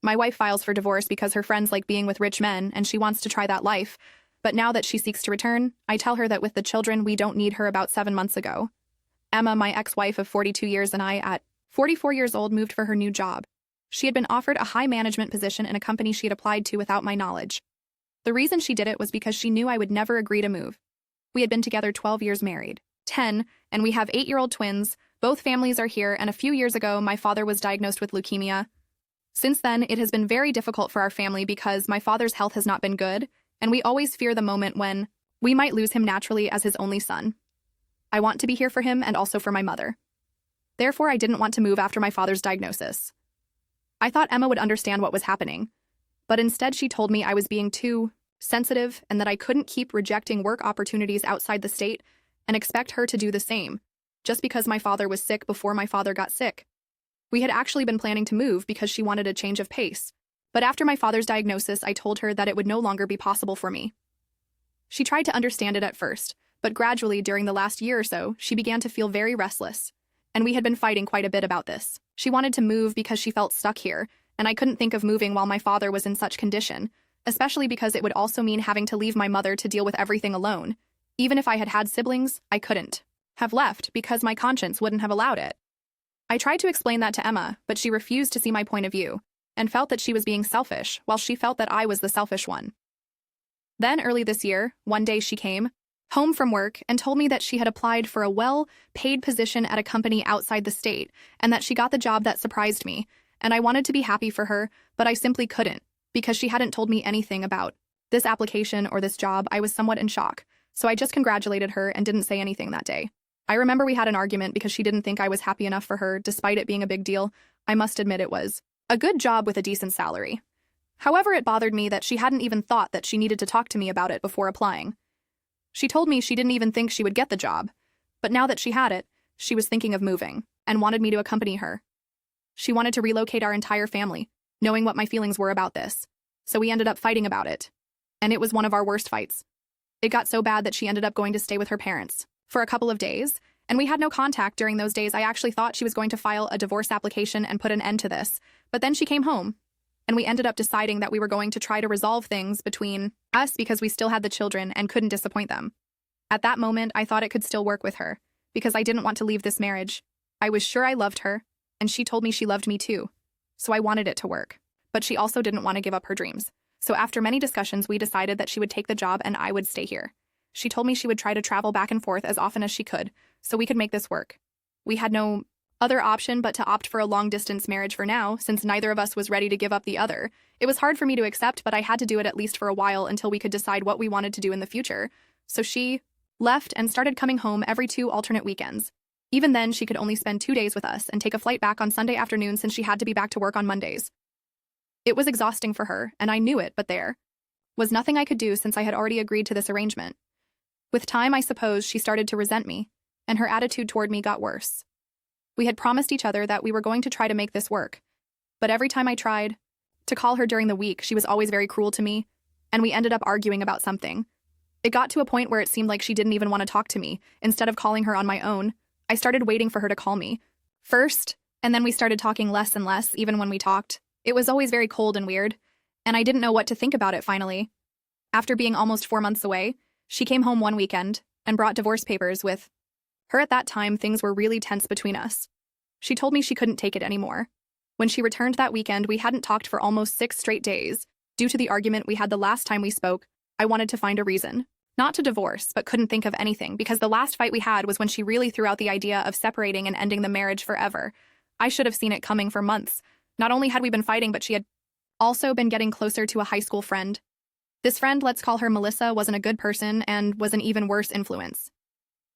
My wife files for divorce because her friends like being with rich men and she wants to try that life. But now that she seeks to return, I tell her that with the children, we don't need her about 7 months ago. Emma, my ex-wife of 42 years, and I, at 44 years old, moved for her new job. She had been offered a high management position in a company she had applied to without my knowledge. The reason she did it was because she knew I would never agree to move. We had been together 12 years married, 10, and we have 8-year-old twins. Both families are here, and a few years ago, my father was diagnosed with leukemia. Since then, it has been very difficult for our family because my father's health has not been good, and we always fear the moment when we might lose him naturally as his only son. I want to be here for him and also for my mother. Therefore, I didn't want to move after my father's diagnosis. I thought Emma would understand what was happening, but instead she told me I was being too sensitive and that I couldn't keep rejecting work opportunities outside the state and expect her to do the same, just because my father was sick before my father got sick. We had actually been planning to move because she wanted a change of pace, but after my father's diagnosis, I told her that it would no longer be possible for me. She tried to understand it at first, but gradually during the last year or so, she began to feel very restless, and we had been fighting quite a bit about this. She wanted to move because she felt stuck here, and I couldn't think of moving while my father was in such condition, especially because it would also mean having to leave my mother to deal with everything alone. Even if I had had siblings, I couldn't have left because my conscience wouldn't have allowed it. I tried to explain that to Emma, but she refused to see my point of view and felt that she was being selfish, while she felt that I was the selfish one. Then, early this year, one day she came home from work and told me that she had applied for a well-paid position at a company outside the state and that she got the job. That surprised me, and I wanted to be happy for her, but I simply couldn't because she hadn't told me anything about this application or this job. I was somewhat in shock, so I just congratulated her and didn't say anything that day. I remember we had an argument because she didn't think I was happy enough for her, despite it being a big deal. I must admit it was a good job with a decent salary. However, it bothered me that she hadn't even thought that she needed to talk to me about it before applying. She told me she didn't even think she would get the job, but now that she had it, she was thinking of moving and wanted me to accompany her. She wanted to relocate our entire family, knowing what my feelings were about this, so we ended up fighting about it. And it was one of our worst fights. It got so bad that she ended up going to stay with her parents for a couple of days, and we had no contact during those days. I actually thought she was going to file a divorce application and put an end to this, but then she came home, and we ended up deciding that we were going to try to resolve things between us because we still had the children and couldn't disappoint them. At that moment, I thought it could still work with her, because I didn't want to leave this marriage. I was sure I loved her, and she told me she loved me too, so I wanted it to work. But she also didn't want to give up her dreams. So after many discussions, we decided that she would take the job and I would stay here. She told me she would try to travel back and forth as often as she could, so we could make this work. We had no other option but to opt for a long-distance marriage for now, since neither of us was ready to give up the other. It was hard for me to accept, but I had to do it at least for a while until we could decide what we wanted to do in the future. So she left and started coming home every 2 alternate weekends. Even then, she could only spend 2 days with us and take a flight back on Sunday afternoon since she had to be back to work on Mondays. It was exhausting for her, and I knew it, but there was nothing I could do since I had already agreed to this arrangement. With time, I suppose, she started to resent me, and her attitude toward me got worse. We had promised each other that we were going to try to make this work, but every time I tried to call her during the week, she was always very cruel to me, and we ended up arguing about something. It got to a point where it seemed like she didn't even want to talk to me. Instead of calling her on my own, I started waiting for her to call me first, and then we started talking less and less even when we talked. It was always very cold and weird, and I didn't know what to think about it finally. After being almost 4 months away, she came home one weekend and brought divorce papers with her. At that time, things were really tense between us. She told me she couldn't take it anymore. When she returned that weekend, we hadn't talked for almost 6 straight days. Due to the argument we had the last time we spoke, I wanted to find a reason. Not to divorce, but couldn't think of anything, because the last fight we had was when she really threw out the idea of separating and ending the marriage forever. I should have seen it coming for months. Not only had we been fighting, but she had also been getting closer to a high school friend. This friend, let's call her Melissa, wasn't a good person and was an even worse influence.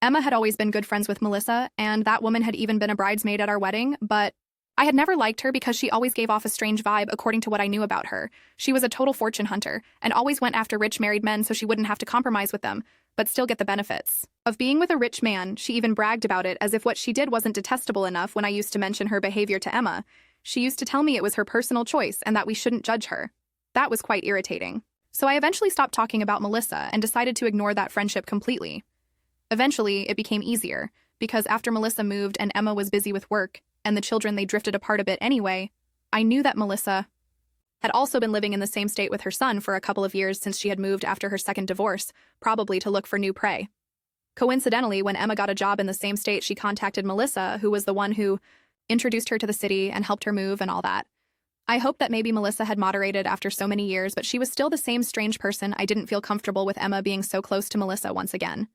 Emma had always been good friends with Melissa, and that woman had even been a bridesmaid at our wedding, but I had never liked her because she always gave off a strange vibe according to what I knew about her. She was a total fortune hunter and always went after rich married men so she wouldn't have to compromise with them, but still get the benefits of being with a rich man. She even bragged about it as if what she did wasn't detestable enough. When I used to mention her behavior to Emma, she used to tell me it was her personal choice and that we shouldn't judge her. That was quite irritating. So I eventually stopped talking about Melissa and decided to ignore that friendship completely. Eventually, it became easier, because after Melissa moved and Emma was busy with work, and the children, they drifted apart a bit anyway, I knew that Melissa had also been living in the same state with her son for a couple of years since she had moved after her second divorce, probably to look for new prey. Coincidentally, when Emma got a job in the same state, she contacted Melissa, who was the one who introduced her to the city and helped her move and all that. I hoped that maybe Melissa had moderated after so many years, but she was still the same strange person. I didn't feel comfortable with Emma being so close to Melissa once again.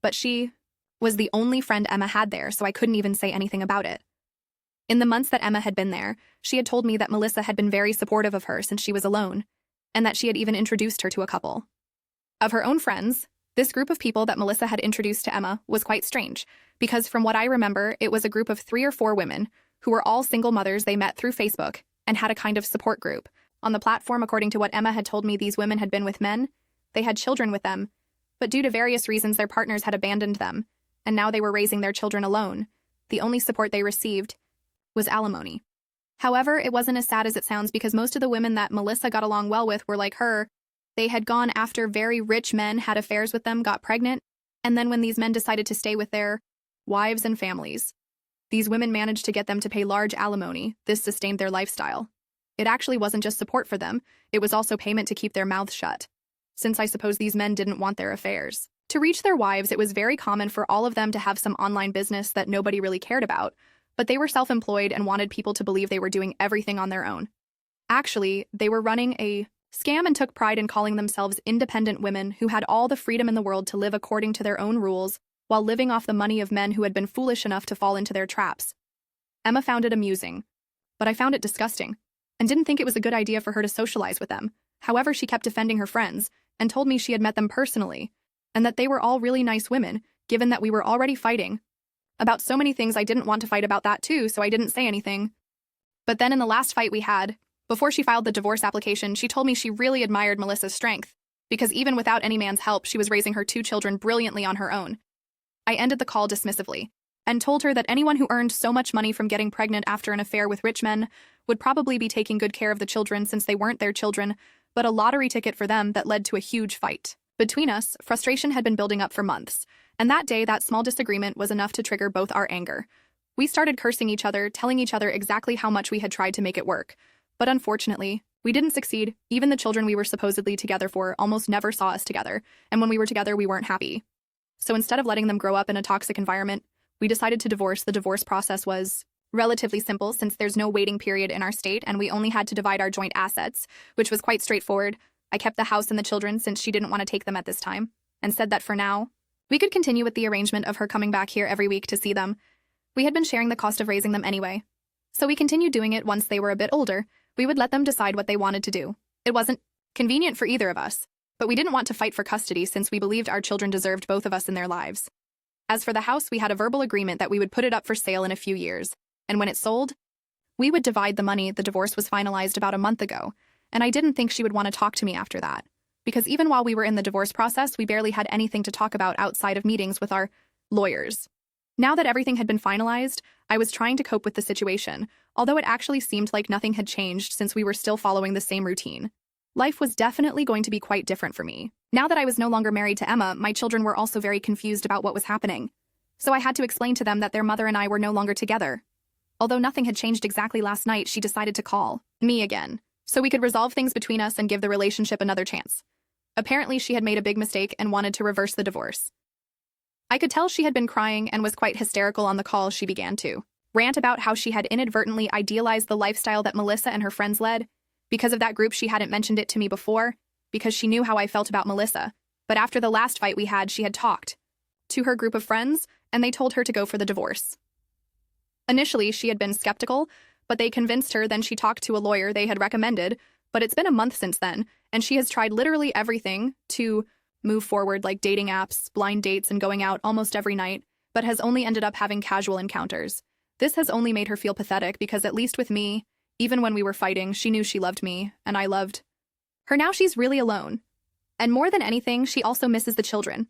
But she was the only friend Emma had there, so I couldn't even say anything about it. In the months that Emma had been there, she had told me that Melissa had been very supportive of her since she was alone, and that she had even introduced her to a couple of her own friends. This group of people that Melissa had introduced to Emma was quite strange, because from what I remember, it was a group of 3 or 4 women who were all single mothers they met through Facebook and had a kind of support group. On the platform, according to what Emma had told me, these women had been with men, they had children with them, but due to various reasons their partners had abandoned them, and now they were raising their children alone. The only support they received was alimony. However, it wasn't as sad as it sounds, because most of the women that Melissa got along well with were like her. They had gone after very rich men, had affairs with them, got pregnant, and then when these men decided to stay with their wives and families, these women managed to get them to pay large alimony. This sustained their lifestyle. It actually wasn't just support for them, it was also payment to keep their mouths shut, since I suppose these men didn't want their affairs. To reach their wives, it was very common for all of them to have some online business that nobody really cared about, but they were self-employed and wanted people to believe they were doing everything on their own. Actually, they were running a scam and took pride in calling themselves independent women who had all the freedom in the world to live according to their own rules while living off the money of men who had been foolish enough to fall into their traps. Emma found it amusing, but I found it disgusting, and didn't think it was a good idea for her to socialize with them. However, she kept defending her friends and told me she had met them personally, and that they were all really nice women, given that we were already fighting about so many things. I didn't want to fight about that too, so I didn't say anything. But then in the last fight we had, before she filed the divorce application, she told me she really admired Melissa's strength, because even without any man's help, she was raising her 2 children brilliantly on her own. I ended the call dismissively, and told her that anyone who earned so much money from getting pregnant after an affair with rich men would probably be taking good care of the children, since they weren't their children, but a lottery ticket for them. That led to a huge fight. Between us, frustration had been building up for months, and that day that small disagreement was enough to trigger both our anger. We started cursing each other, telling each other exactly how much we had tried to make it work. But unfortunately, we didn't succeed. Even the children we were supposedly together for almost never saw us together, and when we were together we weren't happy. So instead of letting them grow up in a toxic environment, we decided to divorce. The divorce process was relatively simple, since there's no waiting period in our state, and we only had to divide our joint assets, which was quite straightforward. I kept the house and the children since she didn't want to take them at this time, and said that for now, we could continue with the arrangement of her coming back here every week to see them. We had been sharing the cost of raising them anyway, so we continued doing it. Once they were a bit older, we would let them decide what they wanted to do. It wasn't convenient for either of us, but we didn't want to fight for custody since we believed our children deserved both of us in their lives. As for the house, we had a verbal agreement that we would put it up for sale in a few years, and when it sold, we would divide the money. The divorce was finalized about a month ago, and I didn't think she would want to talk to me after that, because even while we were in the divorce process, we barely had anything to talk about outside of meetings with our lawyers. Now that everything had been finalized, I was trying to cope with the situation, although it actually seemed like nothing had changed since we were still following the same routine. Life was definitely going to be quite different for me. Now that I was no longer married to Emma, my children were also very confused about what was happening. So I had to explain to them that their mother and I were no longer together. Although nothing had changed exactly last night, she decided to call me again, so we could resolve things between us and give the relationship another chance. Apparently, she had made a big mistake and wanted to reverse the divorce. I could tell she had been crying and was quite hysterical on the call. She began to rant about how she had inadvertently idealized the lifestyle that Melissa and her friends led. Because of that group, she hadn't mentioned it to me before, because she knew how I felt about Melissa. But after the last fight we had, she had talked to her group of friends, and they told her to go for the divorce. Initially, she had been skeptical, but they convinced her. Then she talked to a lawyer they had recommended, but it's been a month since then, and she has tried literally everything to move forward, like dating apps, blind dates, and going out almost every night, but has only ended up having casual encounters. This has only made her feel pathetic, because at least with me, even when we were fighting, she knew she loved me, and I loved her. Now she's really alone. And more than anything, she also misses the children.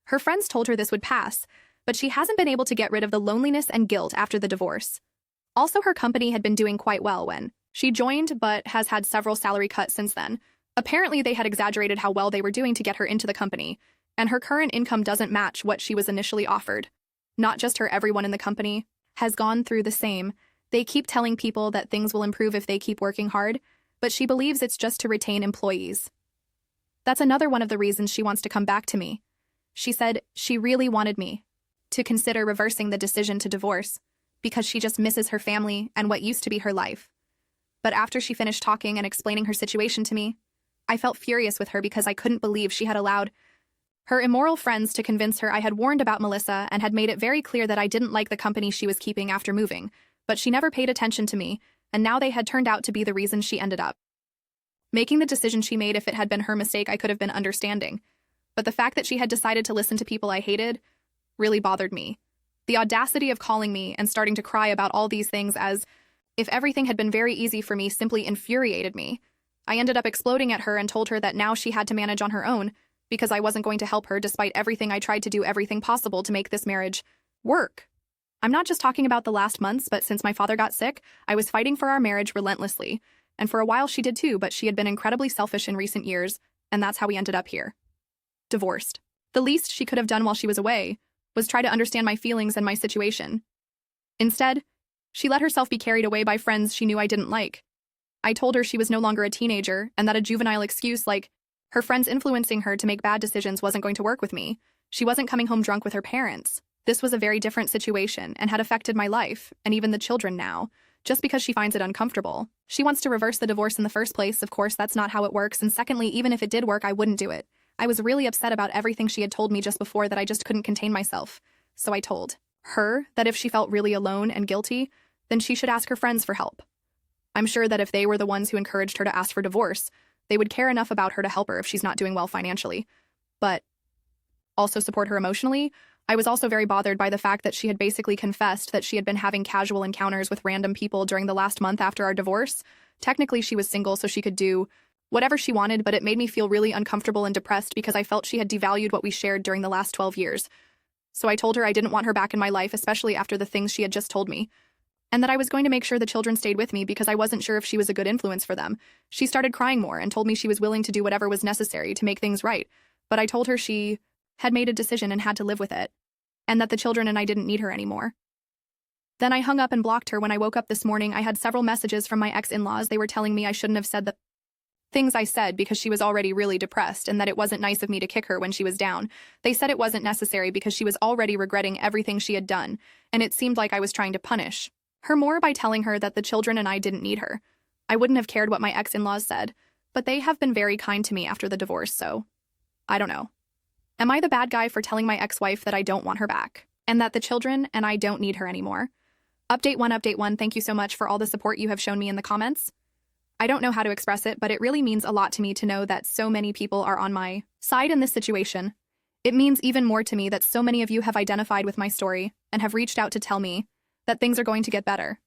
Her friends told her this would pass, but she hasn't been able to get rid of the loneliness and guilt after the divorce. Also, her company had been doing quite well when she joined, but has had several salary cuts since then. Apparently, they had exaggerated how well they were doing to get her into the company, and her current income doesn't match what she was initially offered. Not just her, everyone in the company has gone through the same. They keep telling people that things will improve if they keep working hard, but she believes it's just to retain employees. That's another one of the reasons she wants to come back to me. She said she really wanted me to consider reversing the decision to divorce because she just misses her family and what used to be her life. But after she finished talking and explaining her situation to me, I felt furious with her because I couldn't believe she had allowed her immoral friends to convince her I had warned about Melissa and had made it very clear that I didn't like the company she was keeping after moving, but she never paid attention to me, and now they had turned out to be the reason she ended up making the decision she made. If it had been her mistake, I could have been understanding. But the fact that she had decided to listen to people I hated really bothered me. The audacity of calling me and starting to cry about all these things as if everything had been very easy for me simply infuriated me. I ended up exploding at her and told her that now she had to manage on her own because I wasn't going to help her despite everything I tried to do everything possible to make this marriage work. I'm not just talking about the last months, but since my father got sick, I was fighting for our marriage relentlessly. And for a while she did too, but she had been incredibly selfish in recent years, and that's how we ended up here. Divorced. The least she could have done while she was away was try to understand my feelings and my situation. Instead, she let herself be carried away by friends she knew I didn't like. I told her she was no longer a teenager and that a juvenile excuse like her friends influencing her to make bad decisions wasn't going to work with me. She wasn't coming home drunk with her parents. This was a very different situation and had affected my life, and even the children now, just because she finds it uncomfortable. She wants to reverse the divorce in the first place. Of course, that's not how it works, and secondly, even if it did work, I wouldn't do it. I was really upset about everything she had told me just before that I just couldn't contain myself. So I told her that if she felt really alone and guilty, then she should ask her friends for help. I'm sure that if they were the ones who encouraged her to ask for divorce, they would care enough about her to help her if she's not doing well financially. But also support her emotionally. I was also very bothered by the fact that she had basically confessed that she had been having casual encounters with random people during the last month after our divorce. Technically, she was single, so she could do whatever she wanted, but it made me feel really uncomfortable and depressed because I felt she had devalued what we shared during the last 12 years. So I told her I didn't want her back in my life, especially after the things she had just told me, and that I was going to make sure the children stayed with me because I wasn't sure if she was a good influence for them. She started crying more and told me she was willing to do whatever was necessary to make things right, but I told her she had made a decision and had to live with it, and that the children and I didn't need her anymore. Then I hung up and blocked her. When I woke up this morning, I had several messages from my ex-in-laws. They were telling me I shouldn't have said the things I said because she was already really depressed and that it wasn't nice of me to kick her when she was down. They said it wasn't necessary because she was already regretting everything she had done, and it seemed like I was trying to punish her more by telling her that the children and I didn't need her. I wouldn't have cared what my ex-in-laws said, but they have been very kind to me after the divorce, so I don't know. Am I the bad guy for telling my ex-wife that I don't want her back and that the children and I don't need her anymore? Update 1. Thank you so much for all the support you have shown me in the comments. I don't know how to express it, but it really means a lot to me to know that so many people are on my side in this situation. It means even more to me that so many of you have identified with my story and have reached out to tell me that things are going to get better.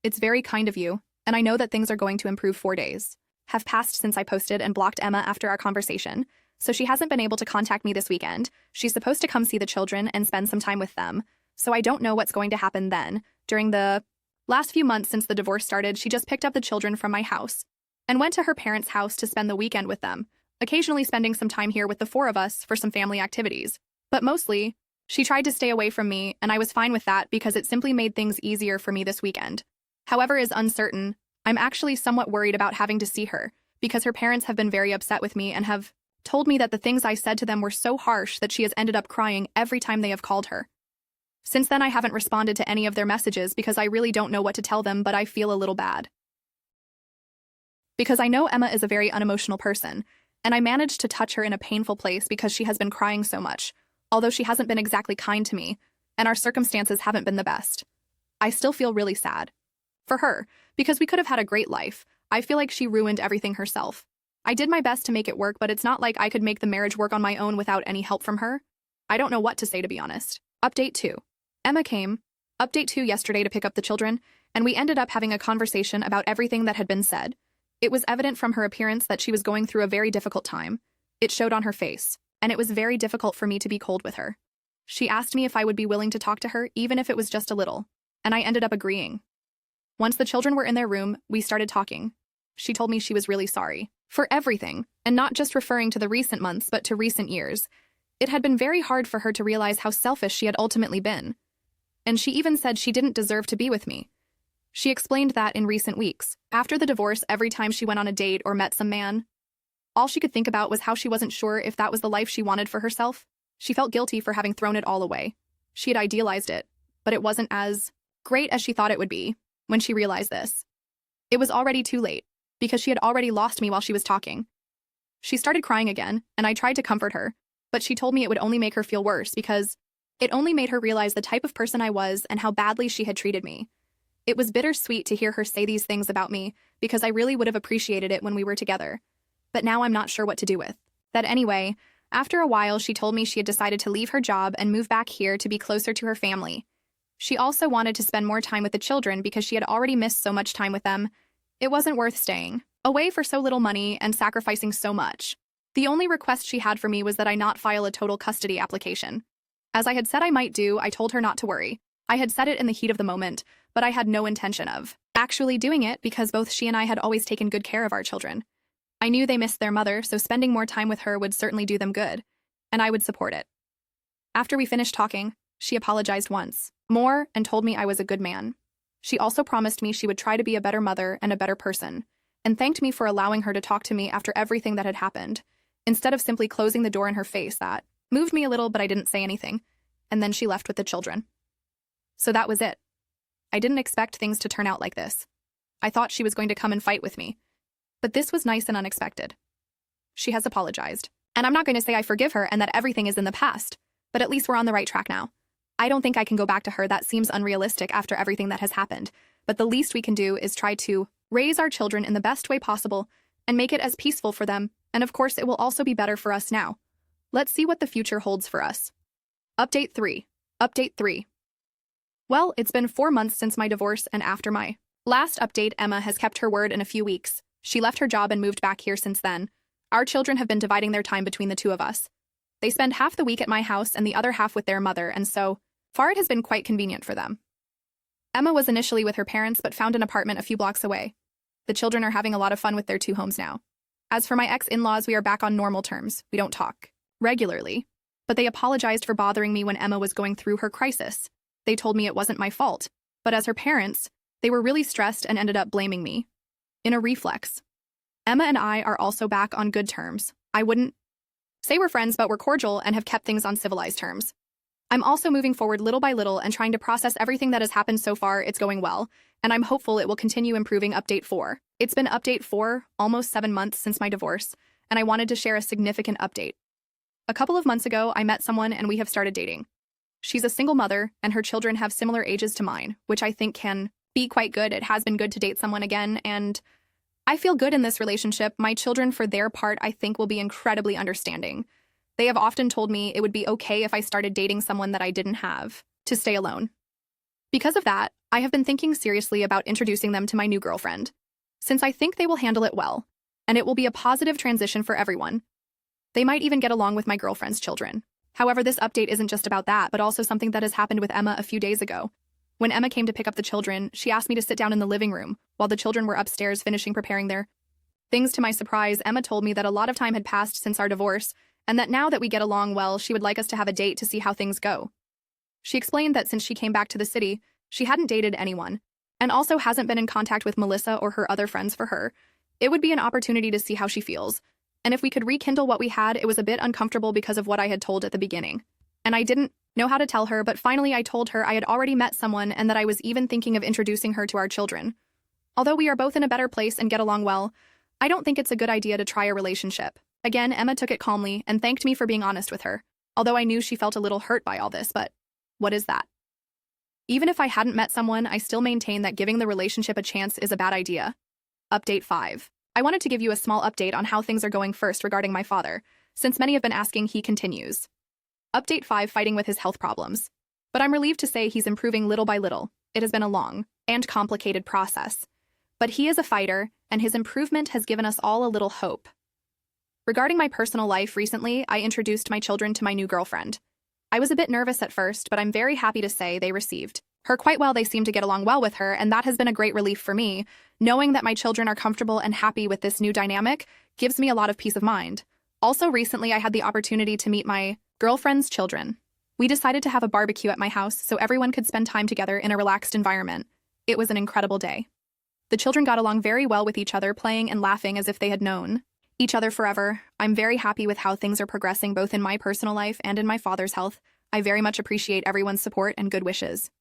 It's very kind of you, and I know that things are going to improve. 4 days have passed since I posted and blocked Emma after our conversation, so she hasn't been able to contact me this weekend. She's supposed to come see the children and spend some time with them, so I don't know what's going to happen then. During the last few months since the divorce started, she just picked up the children from my house and went to her parents' house to spend the weekend with them, occasionally spending some time here with the 4 of us for some family activities. But mostly, she tried to stay away from me, and I was fine with that because it simply made things easier for me this weekend. However, is uncertain. I'm actually somewhat worried about having to see her because her parents have been very upset with me and have told me that the things I said to them were so harsh that she has ended up crying every time they have called her. Since then, I haven't responded to any of their messages because I really don't know what to tell them, but I feel a little bad. Because I know Emma is a very unemotional person, and I managed to touch her in a painful place because she has been crying so much, although she hasn't been exactly kind to me, and our circumstances haven't been the best. I still feel really sad for her, because we could have had a great life. I feel like she ruined everything herself. I did my best to make it work, but it's not like I could make the marriage work on my own without any help from her. I don't know what to say, to be honest. Update 2. Emma came, update 2, yesterday to pick up the children, and we ended up having a conversation about everything that had been said. It was evident from her appearance that she was going through a very difficult time. It showed on her face, and it was very difficult for me to be cold with her. She asked me if I would be willing to talk to her, even if it was just a little, and I ended up agreeing. Once the children were in their room, we started talking. She told me she was really sorry for everything, and not just referring to the recent months, but to recent years. It had been very hard for her to realize how selfish she had ultimately been. And she even said she didn't deserve to be with me. She explained that in recent weeks, after the divorce, every time she went on a date or met some man, all she could think about was how she wasn't sure if that was the life she wanted for herself. She felt guilty for having thrown it all away. She had idealized it, but it wasn't as great as she thought it would be. When she realized this, it was already too late, because she had already lost me while she was talking. She started crying again, and I tried to comfort her, but she told me it would only make her feel worse because it only made her realize the type of person I was and how badly she had treated me. It was bittersweet to hear her say these things about me because I really would have appreciated it when we were together. But now I'm not sure what to do with that anyway. After a while, she told me she had decided to leave her job and move back here to be closer to her family. She also wanted to spend more time with the children because she had already missed so much time with them. It wasn't worth staying away for so little money and sacrificing so much. The only request she had for me was that I not file a total custody application. As I had said I might do, I told her not to worry. I had said it in the heat of the moment, but I had no intention of actually doing it because both she and I had always taken good care of our children. I knew they missed their mother, so spending more time with her would certainly do them good, and I would support it. After we finished talking, she apologized once more and told me I was a good man. She also promised me she would try to be a better mother and a better person, and thanked me for allowing her to talk to me after everything that had happened, instead of simply closing the door in her face. That moved me a little, but I didn't say anything, and then she left with the children. So that was it. I didn't expect things to turn out like this. I thought she was going to come and fight with me. But this was nice and unexpected. She has apologized. And I'm not going to say I forgive her and that everything is in the past, but at least we're on the right track now. I don't think I can go back to her. That seems unrealistic after everything that has happened. But the least we can do is try to raise our children in the best way possible and make it as peaceful for them. And of course, it will also be better for us now. Let's see what the future holds for us. Update 3. Update 3. Well, it's been 4 months since my divorce, and after my last update, Emma has kept her word in a few weeks. She left her job and moved back here since then. Our children have been dividing their time between the two of us. They spend half the week at my house and the other half with their mother, and so far it has been quite convenient for them. Emma was initially with her parents but found an apartment a few blocks away. The children are having a lot of fun with their two homes now. As for my ex-in-laws, we are back on normal terms. We don't talk regularly, but they apologized for bothering me when Emma was going through her crisis. They told me it wasn't my fault, but as her parents, they were really stressed and ended up blaming me. In a reflex, Emma and I are also back on good terms. I wouldn't say we're friends, but we're cordial and have kept things on civilized terms. I'm also moving forward little by little and trying to process everything that has happened so far. It's going well, and I'm hopeful it will continue improving. Update 4. It's been update 4, almost 7 months since my divorce, and I wanted to share a significant update. A couple of months ago, I met someone and we have started dating. She's a single mother, and her children have similar ages to mine, which I think can be quite good. It has been good to date someone again, and I feel good in this relationship. My children, for their part, I think will be incredibly understanding. They have often told me it would be okay if I started dating someone that I didn't have to stay alone. Because of that, I have been thinking seriously about introducing them to my new girlfriend, since I think they will handle it well, and it will be a positive transition for everyone. They might even get along with my girlfriend's children. However, this update isn't just about that, but also something that has happened with Emma a few days ago. When Emma came to pick up the children, she asked me to sit down in the living room while the children were upstairs finishing preparing their things. To my surprise, Emma told me that a lot of time had passed since our divorce, and that now that we get along well, she would like us to have a date to see how things go. She explained that since she came back to the city, she hadn't dated anyone, and also hasn't been in contact with Melissa or her other friends. For her, it would be an opportunity to see how she feels. And if we could rekindle what we had, it was a bit uncomfortable because of what I had told at the beginning. And I didn't know how to tell her, but finally I told her I had already met someone and that I was even thinking of introducing her to our children. Although we are both in a better place and get along well, I don't think it's a good idea to try a relationship. Again, Emma took it calmly and thanked me for being honest with her, although I knew she felt a little hurt by all this, but what is that? Even if I hadn't met someone, I still maintain that giving the relationship a chance is a bad idea. Update 5. I wanted to give you a small update on how things are going first regarding my father, since many have been asking. He continues. Update 5, fighting with his health problems. But I'm relieved to say he's improving little by little. It has been a long and complicated process. But he is a fighter, and his improvement has given us all a little hope. Regarding my personal life, recently, I introduced my children to my new girlfriend. I was a bit nervous at first, but I'm very happy to say they received her quite well. They seem to get along well with her, and that has been a great relief for me. Knowing that my children are comfortable and happy with this new dynamic gives me a lot of peace of mind. Also, recently I had the opportunity to meet my girlfriend's children. We decided to have a barbecue at my house so everyone could spend time together in a relaxed environment. It was an incredible day. The children got along very well with each other, playing and laughing as if they had known each other forever. I'm very happy with how things are progressing both in my personal life and in my father's health. I very much appreciate everyone's support and good wishes.